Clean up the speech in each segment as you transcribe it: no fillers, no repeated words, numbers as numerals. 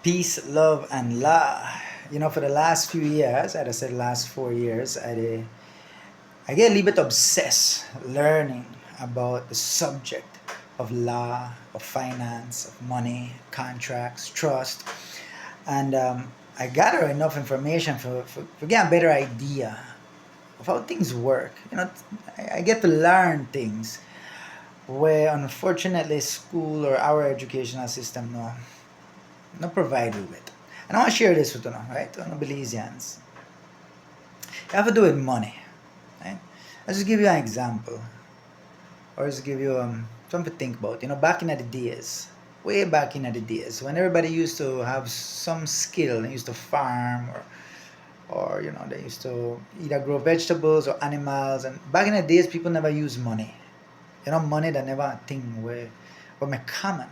Peace, love, and law. For the last few years, I'd said last 4 years, I get a little bit obsessed learning about the subject of law, of finance, of money, contracts, trust, and I gather enough information for get a better idea of how things work. I get to learn things where unfortunately school or our educational system no provide you with. And I want to share this with you now, right? On Belizeans. It have to do with money. Right? I'll just give you an example. Or just give you something to think about. Back in the days, way back in the days, when everybody used to have some skill, they used to farm or they used to either grow vegetables or animals. And back in the days, people never used money. Money that never a thing where me common.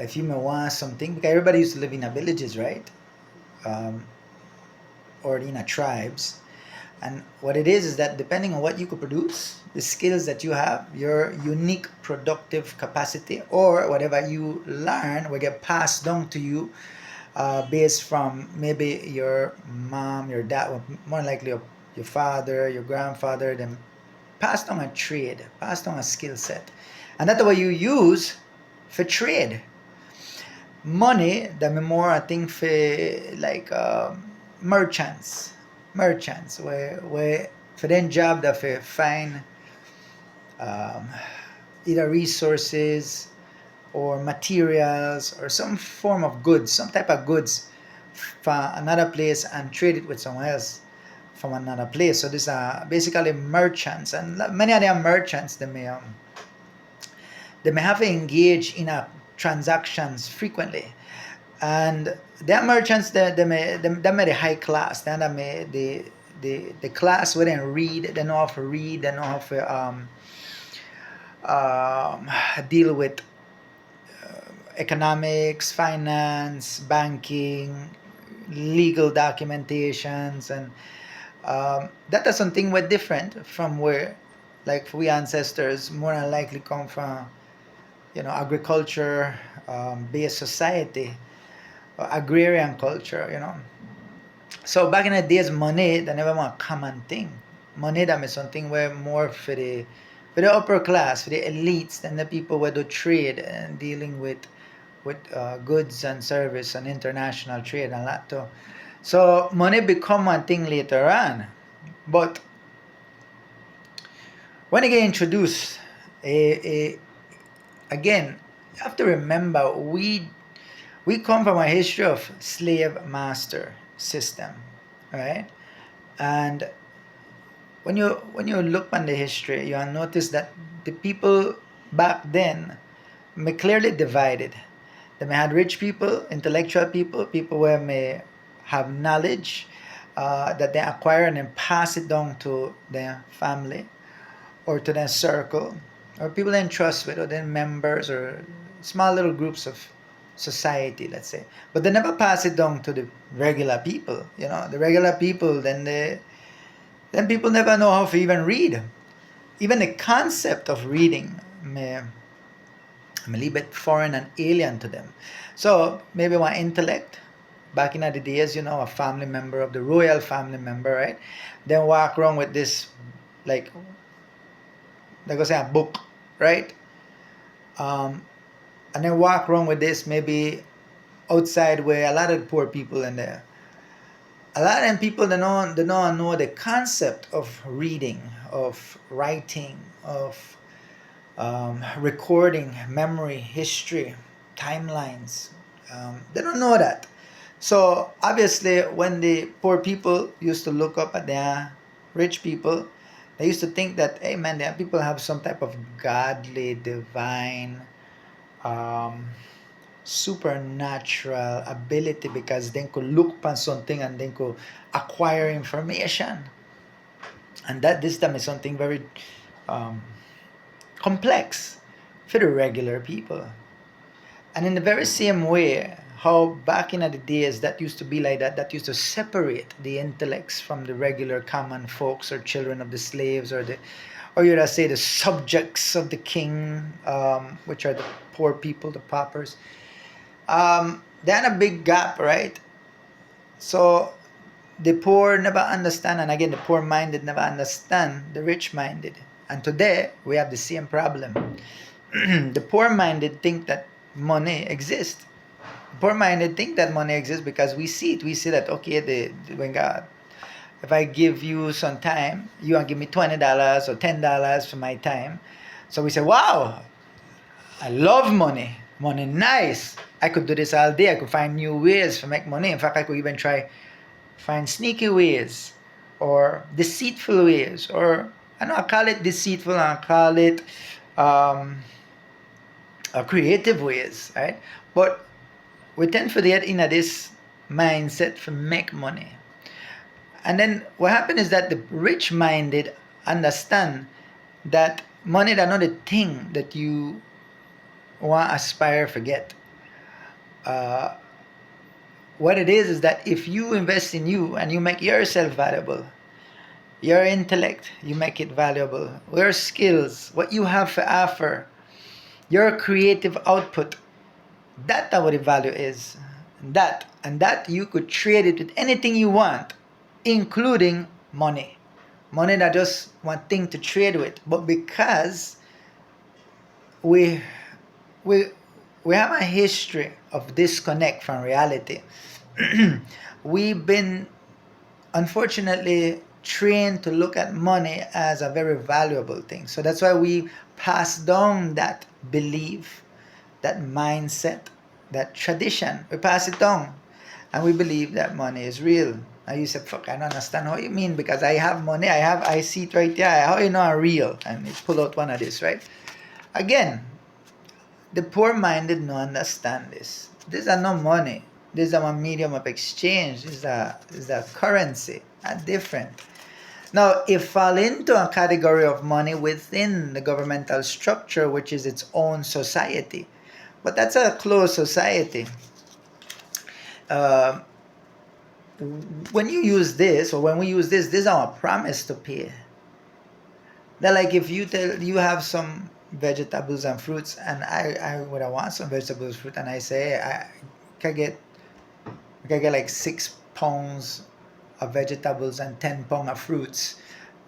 If you may want something, because everybody used to live in the villages, right? Um, or in a tribes. And what it is that depending on what you could produce, the skills that you have, your unique productive capacity, or whatever you learn will get passed down to you based from maybe your mom, your dad, or more likely your father, your grandfather, then passed on a trade, passed on a skill set. And that's what you use for trade. Money, the more I think for like merchants, where for them job that for find um, either resources or materials or some form of goods, some type of goods from another place and trade it with someone else from another place. So these are basically merchants, and many of them merchants they may have to engage in a transactions frequently, and there are merchants that they may the high class, then they may the class where they read, they know how to read, they know how to deal with economics, finance, banking, legal documentations, and that is something we're different from where, like we ancestors, more than likely come from, agriculture based society, agrarian culture. So back in the days, money that never was a common thing. Money that means something where more for the upper class, for the elites, than the people where do trade and dealing with goods and service and international trade and that too. So money become one thing later on, but when it get introduced, a again, you have to remember we come from a history of slave master system, right? And when you look on the history, you'll notice that the people back then may clearly divided. They may had rich people, intellectual people, people where may have knowledge that they acquire and then pass it down to their family or to their circle, or people they trust with, or their members, or small little groups of society, let's say. But they never pass it down to the regular people. The regular people, then people never know how to even read. Even the concept of reading may a little bit foreign and alien to them. So maybe one intellect, back in the days, a family member of the royal family member, right? Then walk around with this, like I say, a book, right? Um, and then walk around with this maybe outside where a lot of poor people in there. A lot of them people they don't know the concept of reading, of writing, of recording, memory, history, timelines. They don't know that. So obviously, when the poor people used to look up at their rich people, they used to think that, hey man, their people have some type of godly, divine, um, supernatural ability because they could look upon something and they could acquire information. And that this time is something very um, complex for the regular people. And in the very same way, how back in the days that used to be like that, that used to separate the intellects from the regular common folks or children of the slaves or you'd say the subjects of the king, which are the poor people, the paupers. They're in a big gap, right? So the poor never understand, and again, the poor minded never understand the rich minded. And today we have the same problem. The poor minded think that money exists. Poor minded think that money exists because we see it. We see that, okay, when God, if I give you some time, you want to give me $20 or $10 for my time. So we say, wow, I love money. Money nice. I could do this all day. I could find new ways to make money. In fact, I could even try find sneaky ways or deceitful ways, or I know I call it deceitful and I call it um, creative ways, right? But we tend to get in this mindset to make money. And then what happens is that the rich minded understand that money is not the thing that you want to aspire to get. Uh, what it is that if you invest in you and you make yourself valuable, your intellect, you make it valuable, your skills, what you have to offer, your creative output, that's what the value is. That you could trade it with anything you want, including money. Money that just one thing to trade with. But because we we we have a history of disconnect from reality, we've been unfortunately trained to look at money as a very valuable thing. So that's why we pass down that belief, that mindset, that tradition. We pass it down, and we believe that money is real. And you say, fuck, I don't understand what you mean, because I have money, I see it right there. How you know I'm real? And you pull out one of this, right? Again, the poor-minded no understand this. These are no money. These are a medium of exchange. These are currency, are different. Now, it fall into a category of money within the governmental structure, which is its own society. But that's a closed society. Uh, when you use this, or when we use this is our promise to pay. That like if you tell you have some vegetables and fruits, and I would want some vegetables fruit, and I say I can get like 6 pounds of vegetables and 10 pounds of fruits,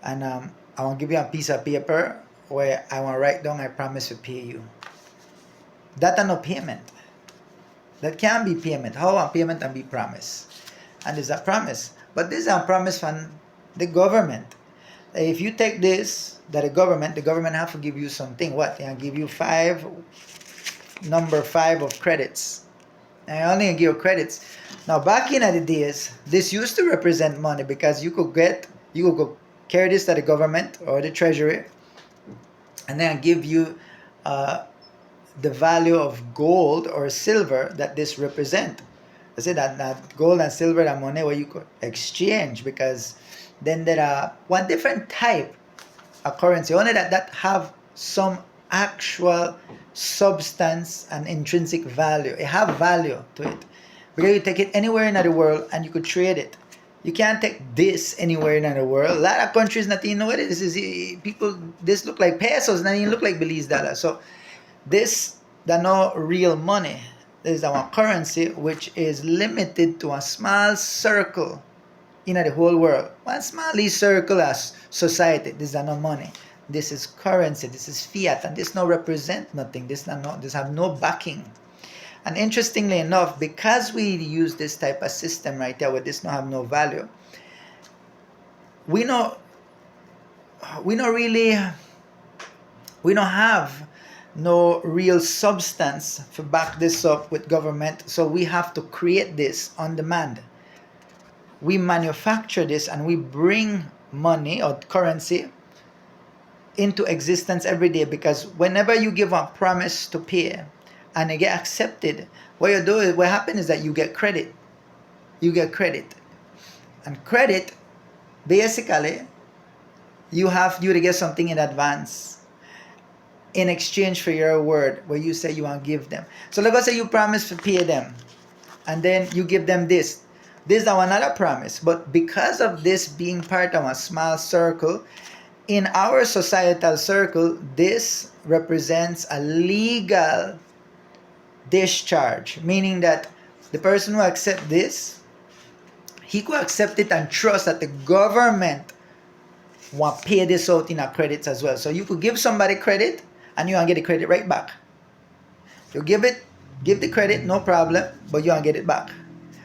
and I want to give you a piece of paper where I want to write down I promise to pay you. That are no payment. That can be payment. How a payment can be promise, and there's a promise, but this is a promise from the government. If you take this, that the government have to give you something. What? They give you number 5 of credits. And I only give you credits. Now back in the days, this used to represent money, because you could go carry this to the government or the treasury, and then give you the value of gold or silver that this represent. I say that gold and silver are money where you could exchange, because then there are one different type of currency, only that have some actual substance and intrinsic value. It have value to it, because you take it anywhere in the world and you could trade it. You can't take this anywhere in the world. A lot of countries not even know what it is. This look like pesos, not even look like Belize dollars. So this the no real money. This is our currency, which is limited to a small circle in the whole world. One small circle as society. This is no money. This is currency. This is fiat, and this no represent nothing. This have no backing. And interestingly enough, because we use this type of system right there, where this no have no value, we don't have no real substance to back this up with government. So we have to create this on demand. We manufacture this, and we bring money or currency into existence every day, because whenever you give a promise to pay and it get accepted, what happens is that you get credit. And credit, basically, you to get something in advance in exchange for your word, where you say you want to give them. So let's say you promise to pay them, and then you give them this. This is another promise. But because of this being part of a small circle, in our societal circle, this represents a legal discharge, meaning that the person who accept this, he could accept it and trust that the government want pay this out in a credits as well. So you could give somebody credit and you can get the credit right back. You give the credit, no problem, but you can get it back.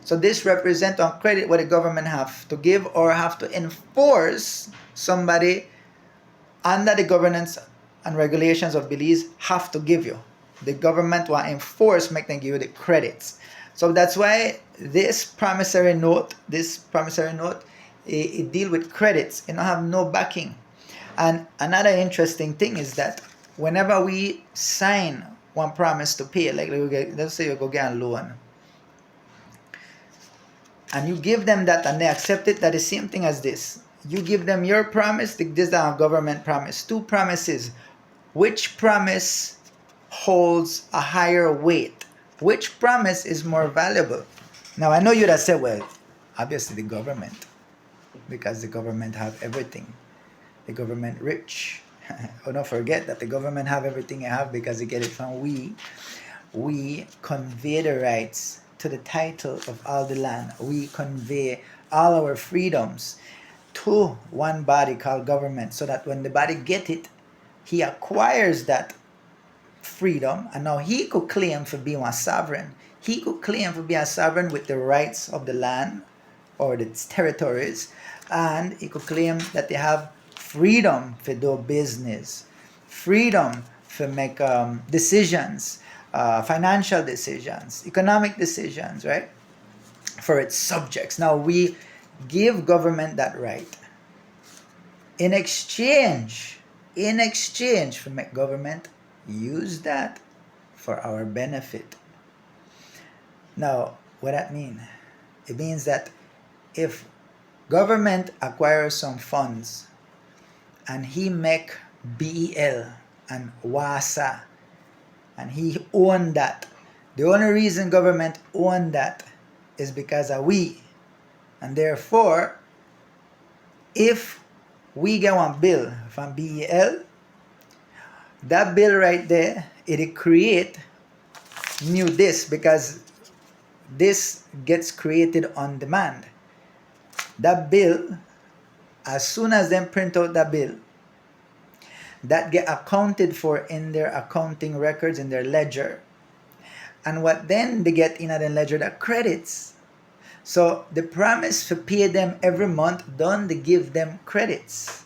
So this represents on credit what the government have to give or have to enforce somebody under the governance and regulations of Belize have to give you. The government will enforce, make them give you the credits. So that's why this promissory note, it deal with credits. It don't have no backing. And another interesting thing is that whenever we sign one promise to pay, like let's say you go get a loan, and you give them that and they accept it, that is the same thing as this. You give them your promise, this is our government promise. Two promises. Which promise holds a higher weight? Which promise is more valuable? Now I know you'd have said, well, obviously the government, because the government have everything. The government rich. Oh, don't forget that the government have everything you have because they get it from we. We convey the rights to the title of all the land. We convey all our freedoms to one body called government, so that when the body get it, he acquires that freedom, and now he could claim for being a sovereign. He could claim for being a sovereign with the rights of the land or the territories, and he could claim that they have freedom for do business, freedom for make decisions, financial decisions, economic decisions, right? For its subjects. Now we give government that right. In exchange for make government use that for our benefit. Now, what that mean? It means that if government acquires some funds and he make BEL and WASA and he own that, the only reason government own that is because of we. And therefore, if we get one bill from BEL, that bill right there, it create new this, because this gets created on demand. That bill, as soon as them print out that bill, that get accounted for in their accounting records, in their ledger. And what then they get in the ledger, that credits. So the promise to pay them every month, done they give them credits.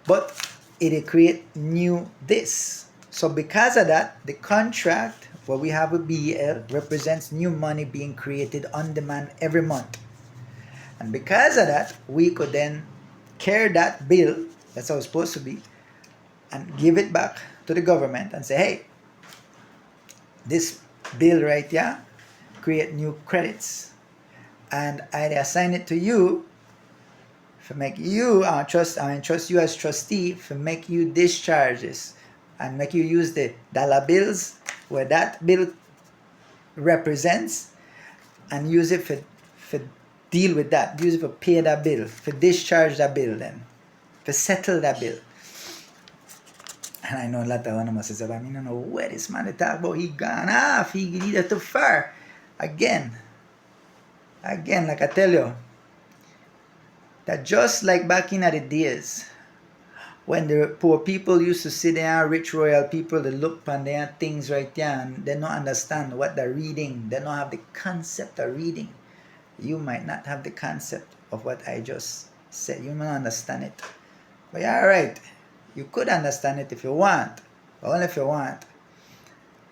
But it create new this. So because of that, the contract what we have with BEL represents new money being created on demand every month. And because of that, we could then carry that bill, that's how it's supposed to be, and give it back to the government and say, hey, this bill right here create new credits, and I assign it to you for make you trust you as trustee for make you discharges and make you use the dollar bills where that bill represents, and use it for deal with that, use it for pay that bill, for discharge that bill, then for settle that bill. And I know a lot of one of us says, I mean, I don't know where this man they talk about, he gone off, he did it too far. Again, like I tell you, that just like back in the days, when the poor people used to sit there, rich royal people, they look upon their things right there and they don't understand what they're reading. They don't have the concept of reading. You might not have the concept of what I just said. You might not understand it. But you're alright. You could understand it if you want. But only if you want.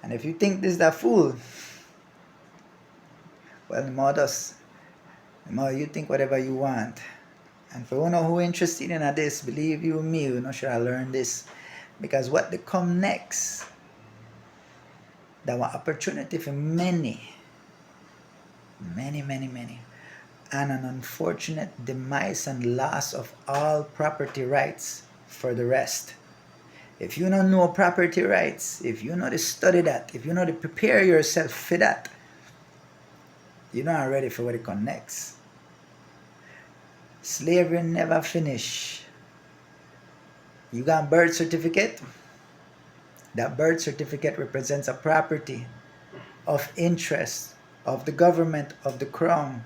And if you think this is a fool, well, the more does. The more you think whatever you want. And for you know who interested in this, believe you me, you know should I learn this. Because what they come next, that was opportunity for many. And an unfortunate demise and loss of all property rights for the rest. If you don't know property rights, if you know to study that, if you know to prepare yourself for that, you're not ready for what it comes next. Slavery never finish. You got a birth certificate. That birth certificate represents a property. of interest of the government of the crown.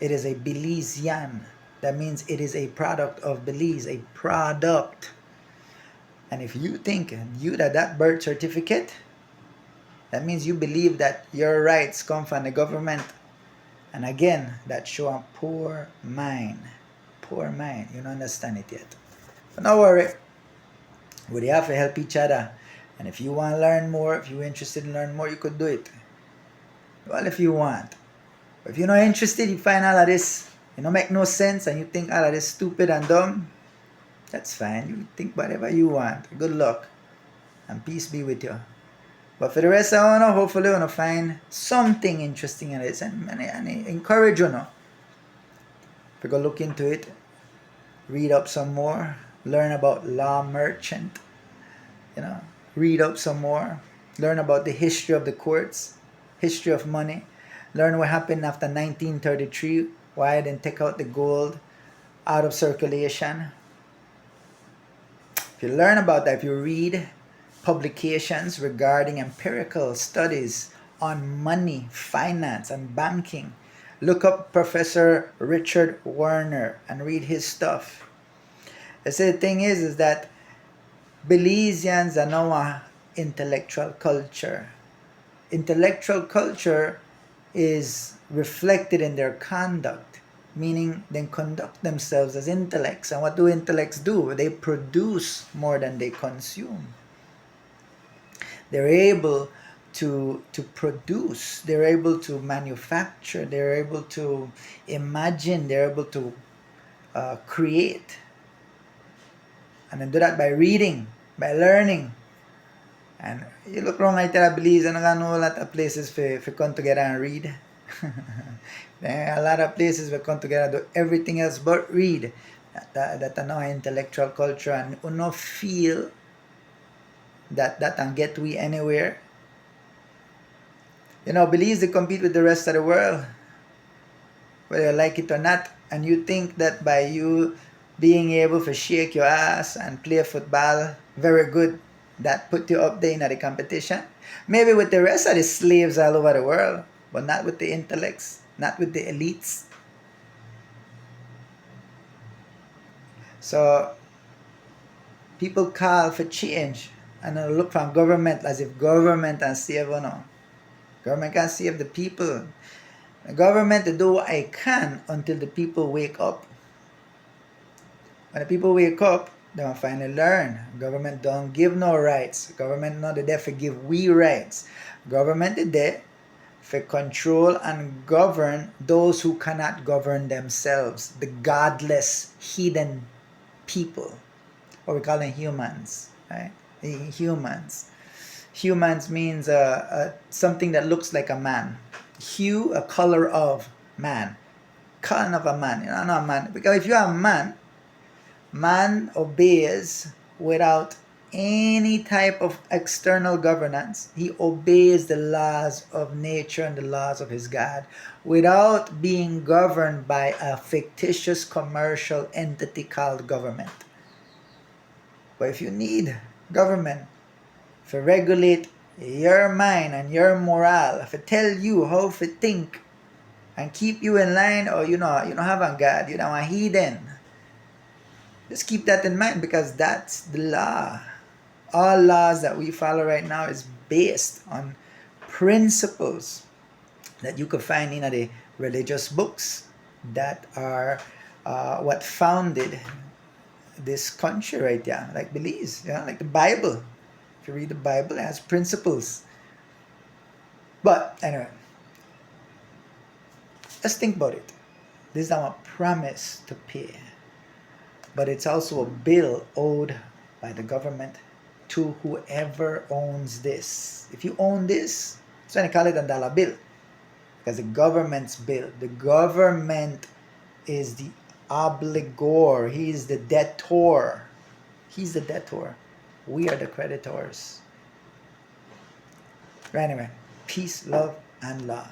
It is a Belizean. That means it is a product of Belize, a product. And if you think that birth certificate, that means you believe that your rights come from the government. And again, that show a poor mind. Poor mind. You don't understand it yet. But don't worry. We have to help each other. And if you want to learn more, if you're interested in learning more, you could do it. Well, if you want. But if you're not interested, you find all of this, you know, make no sense, and you think all of this stupid and dumb, that's fine. You think whatever you want. Good luck. And peace be with you. But for the rest, I want to hopefully want to find something interesting in this and encourage you now. If you go look into it, read up some more, learn about law merchant, you know, read up some more, learn about the history of the courts, history of money, learn what happened after 1933, why I didn't take out the gold out of circulation. If you learn about that, if you read publications regarding empirical studies on money, finance, and banking, look up Professor Richard Werner and read his stuff. I say the thing is that Belizeans are now an intellectual culture. Intellectual culture is reflected in their conduct, meaning they conduct themselves as intellects. And what do intellects do? They produce more than they consume. They're able to produce, they're able to manufacture, they're able to imagine, they're able to create. And then do that by reading, by learning. And you look around like that, I believe, and I know a lot of places for come together and read. There are a lot of places we come together do everything else but read. That are now intellectual culture, and you not feel that can get we anywhere. You know, Belize they compete with the rest of the world, whether you like it or not. And you think that by you being able to shake your ass and play football very good, that put you up there in the competition. Maybe with the rest of the slaves all over the world, but not with the intellects, not with the elites. So people call for change and look from government as if government can save or no. Government can save the people. The government to do what I can until the people wake up. When the people wake up, they will finally learn. Government don't give no rights. Government not there for give we rights. Government is there for control and govern those who cannot govern themselves. The godless, hidden people. Or we call them humans. Right? Humans. Humans means something that looks like a man. Hue, a color of man. Color of a man. You know, not a man. Because if you are a man, man obeys without any type of external governance. He obeys the laws of nature and the laws of his God without being governed by a fictitious commercial entity called government. But if you need government to regulate your mind and your morale, to tell you how to think and keep you in line, or you don't have a God, you don't have a heathen, just keep that in mind, because that's the law. All laws that we follow right now is based on principles that you could find in the religious books that are what founded this country right there, like Belize, like the Bible. If you read the Bible, it has principles. But anyway, let's think about it. This is our promise to pay. But it's also a bill owed by the government to whoever owns this. If you own this, that's why they call it a dollar bill. Because the government's bill. The government is the obligor. He is the debtor. He's the debtor. We are the creditors. But anyway, peace, love, and law.